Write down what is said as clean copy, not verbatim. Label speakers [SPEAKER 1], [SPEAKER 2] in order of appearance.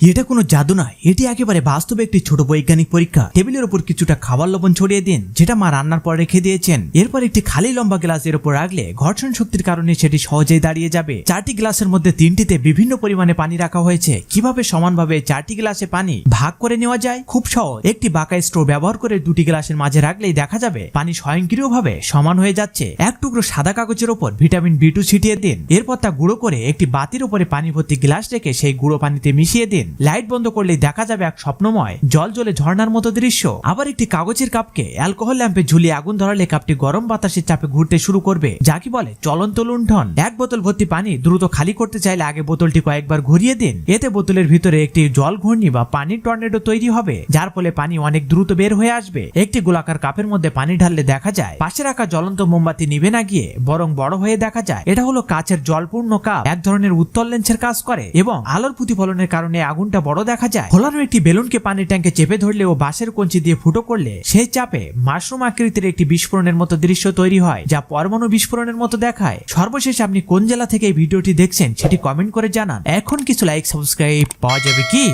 [SPEAKER 1] এটা কোনো জাদু নয়, এটি একেবারে বাস্তবে একটি ছোট বৈজ্ঞানিক পরীক্ষা। টেবিলের উপর কিছুটা খাবার লবণ ছড়িয়ে দিন, যেটা মা রান্নার পর রেখে দিয়েছেন। এরপর একটি খালি লম্বা গ্লাসের উপর রাখলে ঘর্ষণ শক্তির কারণে সেটি সহজেই দাঁড়িয়ে যাবে। 4টি গ্লাসের মধ্যে 3টিতে বিভিন্ন পরিমাণে পানি রাখা হয়েছে। কিভাবে সমানভাবে 4টি গ্লাসে পানি ভাগ করে নেওয়া যায়? খুব সহজ। একটি বাঁকা স্ট্রো ব্যবহার করে 2টি গ্লাসের মাঝে রাখলেই দেখা যাবে পানি স্বয়ংক্রিয়ভাবে সমান হয়ে যাচ্ছে। এক টুকরো সাদা কাগজের উপর ভিটামিন B2 ছিটিয়ে দিন। এরপর তা গুঁড়ো করে একটি বাতির উপরে পানি ভর্তি গ্লাস রেখে সেই গুঁড়ো পানিতে মিশিয়ে দিন। লাইট বন্ধ করলেই দেখা যাবে এক স্বপ্নময় জল জ্বলে ঝর্ণার মতো দৃশ্য। আবার একটি কাগজের কাপকে অ্যালকোহল ল্যাম্পে ঝুলিয়ে আগুন ধরালে কাপটি গরম বাতাসের চাপে ঘুরতে শুরু করবে, যা কি বলে চলন্ত লুণ্ঠন। এক বোতল ভর্তি পানি দ্রুত খালি করতে চাইলে আগে বোতলটি কয়েকবার ঘুরিয়ে দিন। এতে বোতলের ভিতরে একটি জল ঘূর্ণি বা পানির টর্নেডো তৈরি হবে, যার ফলে পানি অনেক দ্রুত বের হয়ে আসবে। একটি গোলাকার কাপের মধ্যে পানি ঢাললে দেখা যায় পাশে রাখা জ্বলন্ত মোমবাতি নিভে না গিয়ে বরং বড় হয়ে দেখা যায়। এটা হলো কাচের জলপূর্ণ কাপ, এক ধরনের উত্তল লেন্সের কাজ করে এবং আলোর প্রতিফলনের কারণে আগুনটা বড় দেখা যায়। খোলানো একটি বেলুনকে পানির ট্যাঙ্কে চেপে ধরলে ও বাঁশের কঞ্চি দিয়ে ফুটো করলে সেই চাপে মাশরুম আকৃতির একটি বিস্ফোরণের মতো দৃশ্য তৈরি হয়, যা পরমাণু বিস্ফোরণের মতো দেখায়। সর্বশেষ আপনি কোন জেলা থেকে এই ভিডিওটি দেখছেন সেটি কমেন্ট করে জানান। এখন কিছু লাইক সাবস্ক্রাইব পাওয়া যাবে কি?